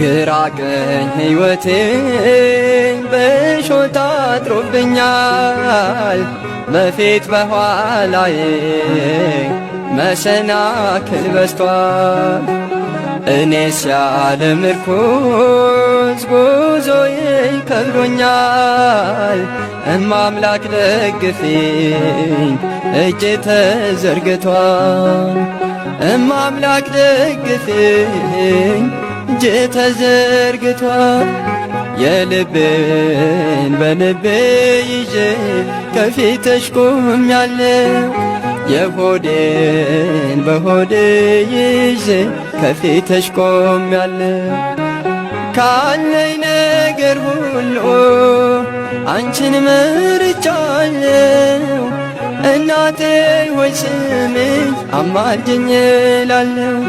ግራ ቀኝ ሕይወቴ በእሾህ ታጥሮብኛል። በፊት በኋላዬ መሰናክል በዝቷል። እኔስ ያለ ምርኩዝ ጉዞዬ ከብዶኛል። እማምላክ ደግፊኝ እጄ ተዘርግቷል። እማምላክ ደግፊኝ እጄ ተዘርግቷል። የልቤን በልቤ ይዤ ከፊትሽ ቆሜያለሁ። የሆዴን በሆዴ ይዤ ከፊትሽ ቆሜያለሁ። ካለኝ ነገር ሁሉ አንቺን መርጫለሁ። እናቴ ሆይ ስሚኝ አማልጅኝ እላለሁ።